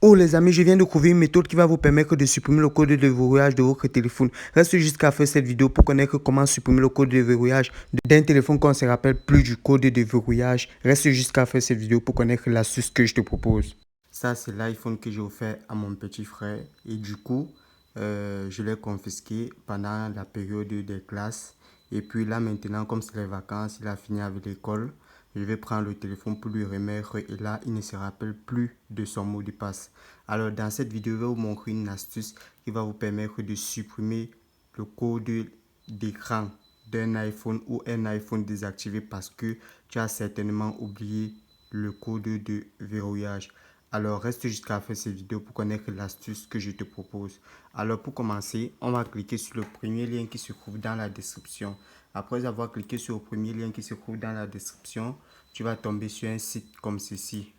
Oh les amis, je viens de trouver une méthode qui va vous permettre de supprimer le code de verrouillage de votre téléphone. Reste jusqu'à faire cette vidéo pour connaître comment supprimer le code de verrouillage d'un téléphone qu'on ne se rappelle plus du code de verrouillage. Reste jusqu'à faire cette vidéo pour connaître l'astuce que je te propose. Ça, c'est l'iPhone que j'ai offert à mon petit frère et du coup, je l'ai confisqué pendant la période des classes. Et puis là maintenant, comme c'est les vacances, il a fini avec l'école. Je vais prendre le téléphone pour lui remettre et là, il ne se rappelle plus de son mot de passe. Alors, dans cette vidéo, je vais vous montrer une astuce qui va vous permettre de supprimer le code d'écran d'un iPhone ou un iPhone désactivé parce que tu as certainement oublié le code de verrouillage. Alors, reste jusqu'à la fin de cette vidéo pour connaître l'astuce que je te propose. Alors, pour commencer, on va cliquer sur le premier lien qui se trouve dans la description. Après avoir cliqué sur le premier lien qui se trouve dans la description, tu vas tomber sur un site comme ceci.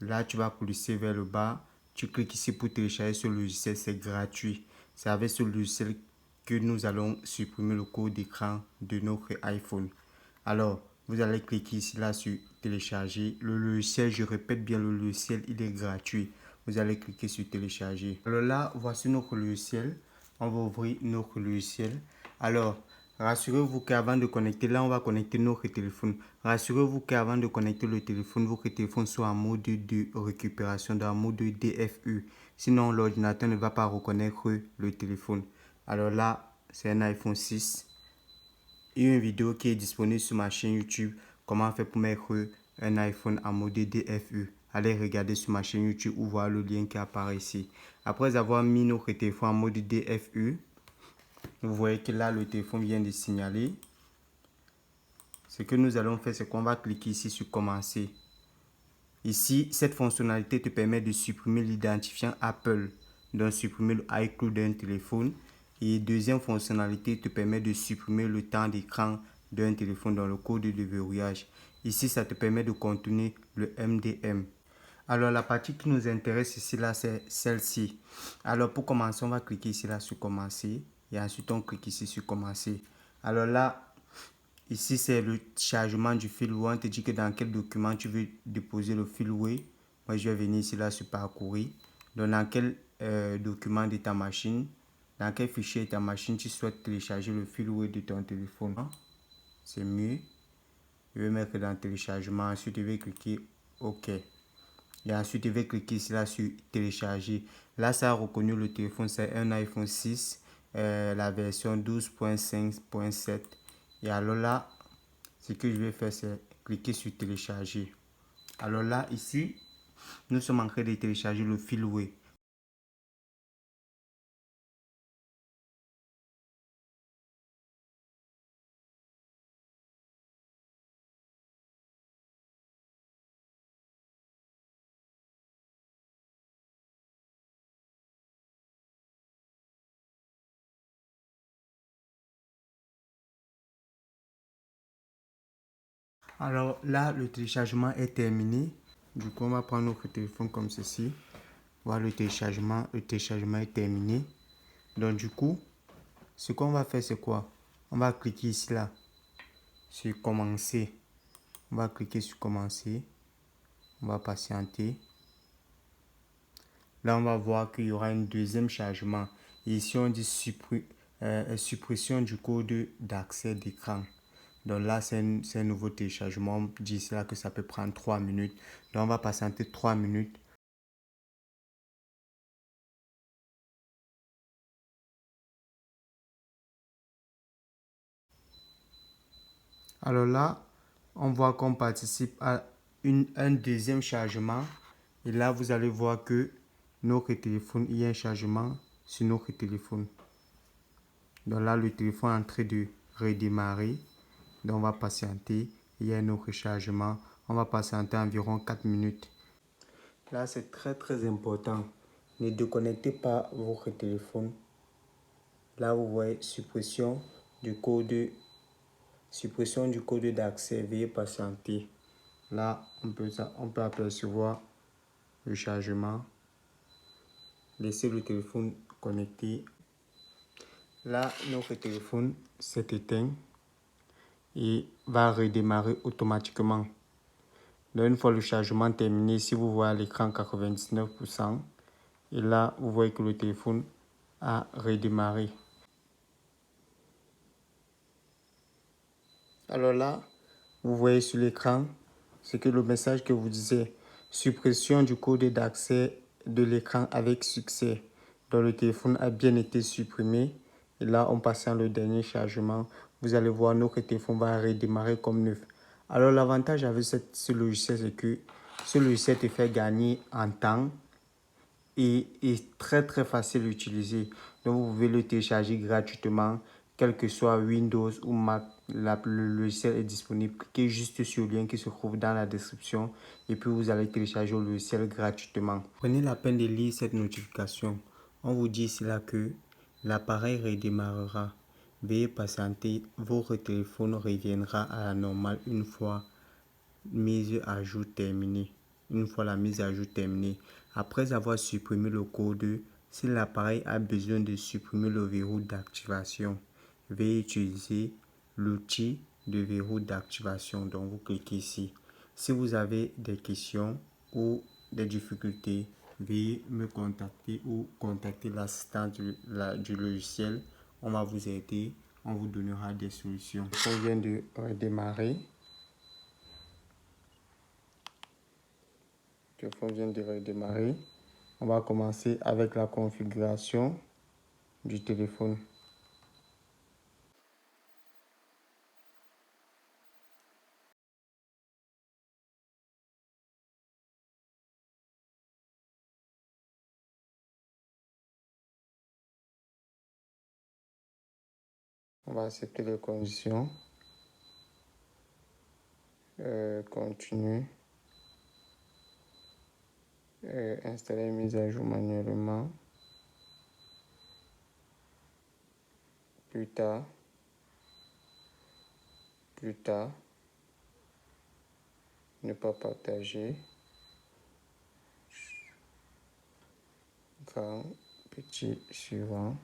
Là, tu vas pousser vers le bas. Tu cliques ici pour télécharger ce logiciel, c'est gratuit. C'est avec ce logiciel que nous allons supprimer le code d'écran de notre iPhone. Alors, vous allez cliquer ici là sur télécharger. Le logiciel, je répète bien, le logiciel, il est gratuit. Vous allez cliquer sur télécharger. Alors là, voici notre logiciel. On va ouvrir notre logiciel. Alors, rassurez-vous qu'avant de connecter, là on va connecter notre téléphone. Rassurez-vous qu'avant de connecter le téléphone, votre téléphone soit en mode de récupération, dans le mode DFU. Sinon, l'ordinateur ne va pas reconnaître le téléphone. Alors là, c'est un iPhone 6. Il y a une vidéo qui est disponible sur ma chaîne YouTube. Comment faire pour mettre un iPhone en mode DFU. Allez regarder sur ma chaîne YouTube ou voir le lien qui apparaît ici. Après avoir mis notre téléphone en mode DFU, vous voyez que là, le téléphone vient de signaler. Ce que nous allons faire, c'est qu'on va cliquer ici sur commencer. Ici, cette fonctionnalité te permet de supprimer l'identifiant Apple, donc supprimer le iCloud d'un téléphone. Et deuxième fonctionnalité te permet de supprimer le temps d'écran d'un téléphone dans le code de verrouillage. Ici, ça te permet de contourner le MDM. Alors, la partie qui nous intéresse ici, là, c'est celle-ci. Alors, pour commencer, on va cliquer ici, là, sur commencer. Et ensuite, on clique ici sur commencer. Alors là, ici, c'est le chargement du firmware. On te dit que dans quel document tu veux déposer le firmware. Moi, je vais venir ici, là, sur parcourir. Donc, dans quel document de ta machine, dans quel fichier de ta machine tu souhaites télécharger le firmware de ton téléphone. C'est mieux. Je vais mettre dans téléchargement. Ensuite, je vais cliquer OK. Et ensuite, je vais cliquer ici, là, sur télécharger. Là, ça a reconnu le téléphone. C'est un iPhone 6, la version 12.5.7. Et alors là, ce que je vais faire, c'est cliquer sur télécharger. Alors là, ici, nous sommes en train de télécharger le firmware. Alors là, le téléchargement est terminé. Du coup, on va prendre notre téléphone comme ceci. Voilà le téléchargement est terminé. Donc du coup, ce qu'on va faire, c'est quoi? On va cliquer ici, là, sur commencer. On va cliquer sur commencer. On va patienter. Là, on va voir qu'il y aura un deuxième chargement. Et ici, on dit suppression du code d'accès d'écran. Donc là, c'est un nouveau téléchargement. On dit ici là que ça peut prendre 3 minutes. Donc, on va patienter 3 minutes. Alors là, on voit qu'on participe à un deuxième chargement. Et là, vous allez voir que notre téléphone, il y a un chargement sur notre téléphone. Donc là, le téléphone est en train de redémarrer. Donc on va patienter. Il y a un autre chargement. On va patienter environ 4 minutes. Là, c'est très important. Ne déconnectez pas votre téléphone. Là, vous voyez suppression du code d'accès. Veuillez patienter. Là, on peut apercevoir le chargement. Laissez le téléphone connecté. Là, notre téléphone s'est éteint et va redémarrer automatiquement. Donc, une fois le chargement terminé, si vous voyez à l'écran 99%, Et là, vous voyez que le téléphone a redémarré. Alors là, vous voyez sur l'écran, c'est que le message que vous disait, suppression du code d'accès de l'écran avec succès. Donc le téléphone a bien été supprimé. Et là, en passant le dernier chargement, vous allez voir notre téléphone va redémarrer comme neuf. Alors l'avantage avec ce logiciel, c'est que ce logiciel te fait gagner en temps et est très facile à utiliser. Donc vous pouvez le télécharger gratuitement, quel que soit Windows ou Mac. Le logiciel est disponible. Cliquez juste sur le lien qui se trouve dans la description et puis vous allez télécharger le logiciel gratuitement. Prenez la peine de lire cette notification. On vous dit ici là que l'appareil redémarrera. Veuillez patienter, votre téléphone reviendra à la normale une fois mise à jour terminée. Une fois la mise à jour terminée, après avoir supprimé le code, si l'appareil a besoin de supprimer le verrou d'activation, veuillez utiliser l'outil de verrou d'activation. Donc vous cliquez ici. Si vous avez des questions ou des difficultés, veuillez me contacter ou contacter l'assistant du logiciel. On va vous aider, on vous donnera des solutions. On vient de redémarrer. Le téléphone vient de redémarrer. On va commencer avec la configuration du téléphone. On va accepter les conditions. Continue. Installer mise à jour manuellement. Plus tard. Plus tard. Ne pas partager. Grand, petit, suivant.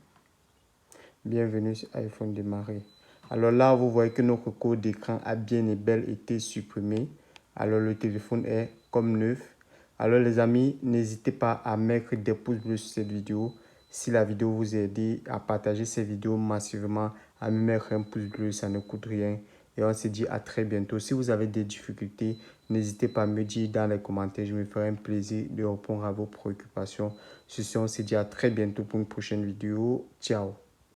Bienvenue sur iPhone démarrer. Alors là, vous voyez que notre code d'écran a bien et bel été supprimé. Alors le téléphone est comme neuf. Alors les amis, n'hésitez pas à mettre des pouces bleus sur cette vidéo. Si la vidéo vous a aidé, à partager cette vidéo massivement, à me mettre un pouce bleu, ça ne coûte rien. Et on se dit à très bientôt. Si vous avez des difficultés, n'hésitez pas à me dire dans les commentaires. Je me ferai un plaisir de répondre à vos préoccupations. Sur ce, on se dit à très bientôt pour une prochaine vidéo. Ciao.